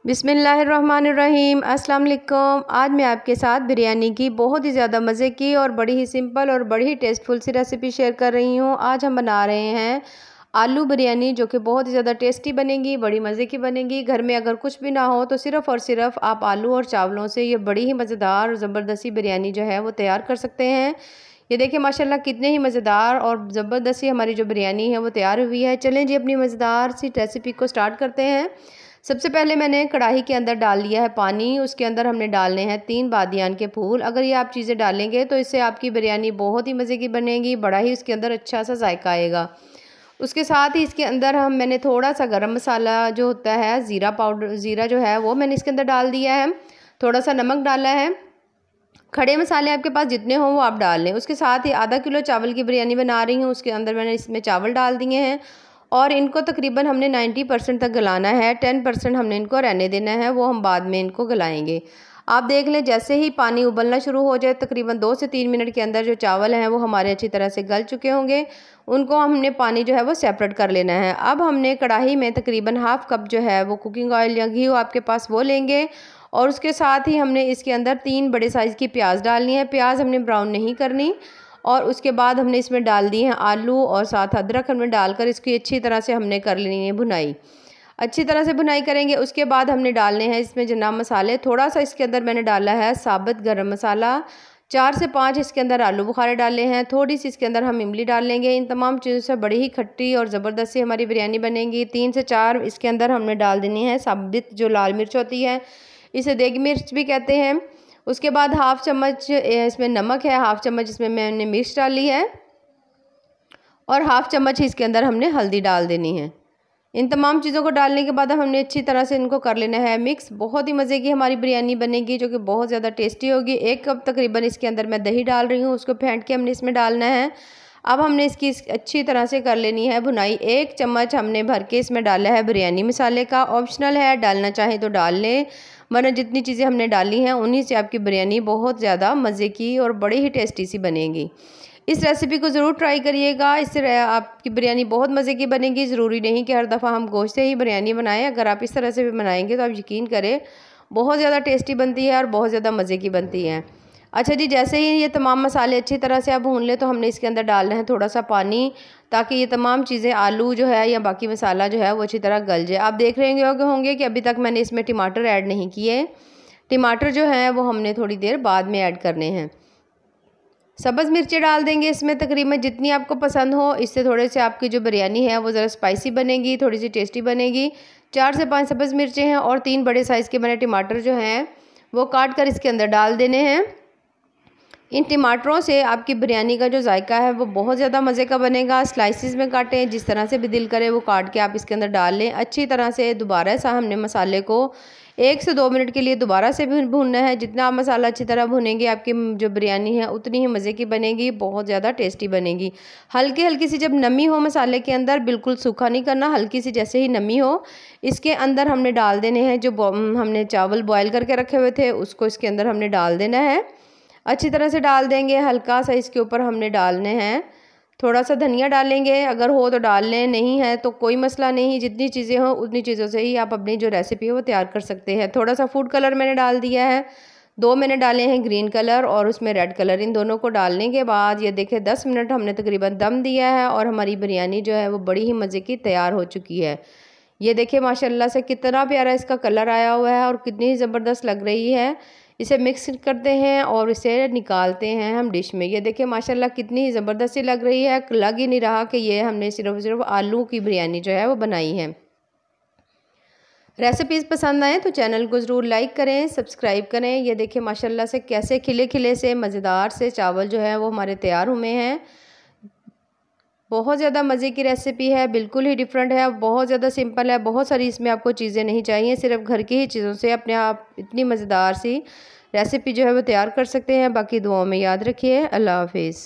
बिस्मिल्लाहिर्रहमानिर्रहीम। अस्सलाम वालेकुम। आज मैं आपके साथ बिरयानी की बहुत ही ज़्यादा मज़े की और बड़ी ही सिंपल और बड़ी ही टेस्टफुल सी रेसिपी शेयर कर रही हूँ। आज हम बना रहे हैं आलू बिरयानी, जो कि बहुत ही ज़्यादा टेस्टी बनेगी, बड़ी मज़े की बनेगी। घर में अगर कुछ भी ना हो तो सिर्फ़ और सिर्फ आप आलू और चावलों से ये बड़ी ही मज़ेदार और ज़बरदस्ती बिरयानी जो है वो तैयार कर सकते हैं। ये देखिए माशाल्लाह कितने ही मज़ेदार और ज़बरदस्ती हमारी जो बिरयानी है वो तैयार हुई है। चलें जी अपनी मज़ेदार सी रेसिपी को स्टार्ट करते हैं। सबसे पहले मैंने कढ़ाई के अंदर डाल लिया है पानी। उसके अंदर हमने डालने हैं 3 बादियान के फूल। अगर ये आप चीज़ें डालेंगे तो इससे आपकी बिरयानी बहुत ही मज़े की बनेगी, बड़ा ही उसके अंदर अच्छा सा जायका आएगा। उसके साथ ही इसके अंदर मैंने थोड़ा सा गरम मसाला जो होता है, ज़ीरा पाउडर, ज़ीरा जो है वो मैंने इसके अंदर डाल दिया है। थोड़ा सा नमक डाला है। खड़े मसाले आपके पास जितने हों वो आप डाल लें। उसके साथ ही आधा किलो चावल की बिरयानी बना रही हूँ, उसके अंदर मैंने इसमें चावल डाल दिए हैं और इनको तकरीबन हमने 90% तक गलाना है। 10% हमने इनको रहने देना है, वो हम बाद में इनको गलाएंगे। आप देख लें जैसे ही पानी उबलना शुरू हो जाए, तकरीबन 2 से 3 मिनट के अंदर जो चावल हैं वो हमारे अच्छी तरह से गल चुके होंगे। उनको हमने पानी जो है वो सेपरेट कर लेना है। अब हमने कढ़ाई में तकरीबन हाफ़ कप जो है वो कुकिंग ऑयल या घी हो आपके पास वो लेंगे और उसके साथ ही हमने इसके अंदर 3 बड़े साइज़ की प्याज डालनी है। प्याज हमने ब्राउन नहीं करनी। और उसके बाद हमने इसमें डाल दिए हैं आलू और साथ अदरक हमने डालकर इसकी अच्छी तरह से हमने कर लेनी है भुनाई। अच्छी तरह से भुनाई करेंगे। उसके बाद हमने डालने हैं इसमें जनाब मसाले। थोड़ा सा इसके अंदर मैंने डाला है साबुत गरम मसाला। 4 से 5 इसके अंदर आलू बुखारे डाले हैं। थोड़ी सी इसके अंदर हम इमली डाल लेंगे। इन तमाम चीज़ों से बड़ी ही खट्टी और ज़बरदस्त सी हमारी बिरयानी बनेगी। 3 से 4 इसके अंदर हमने डाल देनी है साबुत जो लाल मिर्च होती है, इसे देगी मिर्च भी कहते हैं। उसके बाद हाफ़ चम्मच इसमें नमक है, हाफ़ चम्मच इसमें मैंने मिर्च डाली है और हाफ़ चम्मच इसके अंदर हमने हल्दी डाल देनी है। इन तमाम चीज़ों को डालने के बाद हमने अच्छी तरह से इनको कर लेना है मिक्स। बहुत ही मज़े की हमारी बिरयानी बनेगी, जो कि बहुत ज़्यादा टेस्टी होगी। 1 कप तकरीबन इसके अंदर मैं दही डाल रही हूँ, उसको फेंट के हमने इसमें डालना है। अब हमने इसकी अच्छी तरह से कर लेनी है भुनाई। 1 चम्मच हमने भर के इसमें डाला है बिरयानी मसाले का, ऑप्शनल है, डालना चाहें तो डाल लें, वरना जितनी चीज़ें हमने डाली हैं उन्हीं से आपकी बिरयानी बहुत ज़्यादा मज़े की और बड़ी ही टेस्टी सी बनेगी। इस रेसिपी को ज़रूर ट्राई करिएगा, इससे आपकी बिरयानी बहुत मज़े की बनेगी। ज़रूरी नहीं कि हर दफ़ा हम गोश्त से ही बिरयानी बनाएं। अगर आप इस तरह से भी बनाएंगे तो आप यकीन करें बहुत ज़्यादा टेस्टी बनती है और बहुत ज़्यादा मज़े की बनती है। अच्छा जी, जैसे ही ये तमाम मसाले अच्छी तरह से आप भून लें तो हमने इसके अंदर डालना है थोड़ा सा पानी, ताकि ये तमाम चीज़ें आलू जो है या बाकी मसाला जो है वो अच्छी तरह गल जाए। आप देख रहे होंगे कि अभी तक मैंने इसमें टमाटर ऐड नहीं किए। टमाटर जो है वो हमने थोड़ी देर बाद में ऐड करने हैं। सब्ज़ मिर्चें डाल देंगे इसमें तकरीबन जितनी आपको पसंद हो। इससे थोड़े से आपकी जो बिरयानी है वो ज़रा स्पाइसी बनेगी, थोड़ी सी टेस्टी बनेगी। 4 से 5 सब्ज़ मिर्चें हैं और 3 बड़े साइज़ के मैंने टमाटर जो हैं वो काट कर इसके अंदर डाल देने हैं। इन टमाटरों से आपकी बिरयानी का जो जायका है वो बहुत ज़्यादा मज़े का बनेगा। स्लाइसिस में काटें, जिस तरह से भी दिल करे वो काट के आप इसके अंदर डाल लें। अच्छी तरह से दोबारा से हमने मसाले को 1 से 2 मिनट के लिए दोबारा से भी भूनना है। जितना आप मसाला अच्छी तरह भुनेंगे आपकी जो बिरयानी है उतनी ही मज़े की बनेगी, बहुत ज़्यादा टेस्टी बनेगी। हल्की हल्की सी जब नमी हो मसाले के अंदर, बिल्कुल सूखा नहीं करना, हल्की सी जैसे ही नमी हो इसके अंदर हमने डाल देने हैं जो हमने चावल बॉयल करके रखे हुए थे, उसको इसके अंदर हमने डाल देना है। अच्छी तरह से डाल देंगे। हल्का सा इसके ऊपर हमने डालने हैं थोड़ा सा धनिया डालेंगे, अगर हो तो डाल लें, नहीं है तो कोई मसला नहीं। जितनी चीज़ें हों उतनी चीज़ों से ही आप अपनी जो रेसिपी है वो तैयार कर सकते हैं। थोड़ा सा फूड कलर मैंने डाल दिया है, 2 मैंने डाले हैं ग्रीन कलर और उसमें रेड कलर। इन दोनों को डालने के बाद ये देखें 10 मिनट हमने तकरीबन दम दिया है और हमारी बिरयानी जो है वो बड़ी ही मज़े की तैयार हो चुकी है। ये देखिए माशाल्लाह से कितना प्यारा इसका कलर आया हुआ है और कितनी ज़बरदस्त लग रही है। इसे मिक्स करते हैं और इसे निकालते हैं हम डिश में। ये देखिए माशाल्लाह कितनी ही ज़बरदस्ती लग रही है, लग ही नहीं रहा कि ये हमने सिर्फ आलू की बिरयानी जो है वो बनाई है। रेसिपीज़ पसंद आए तो चैनल को ज़रूर लाइक करें, सब्सक्राइब करें। ये देखिए माशाल्लाह से कैसे खिले खिले से मज़ेदार से चावल जो है वो हमारे तैयार हुए हैं। बहुत ज़्यादा मज़े की रेसिपी है, बिल्कुल ही डिफरेंट है, बहुत ज़्यादा सिंपल है। बहुत सारी इसमें आपको चीज़ें नहीं चाहिए, सिर्फ घर की ही चीज़ों से अपने आप इतनी मज़ेदार सी रेसिपी जो है वो तैयार कर सकते हैं। बाकी दुआओं में याद रखिए। अल्लाह हाफिज़।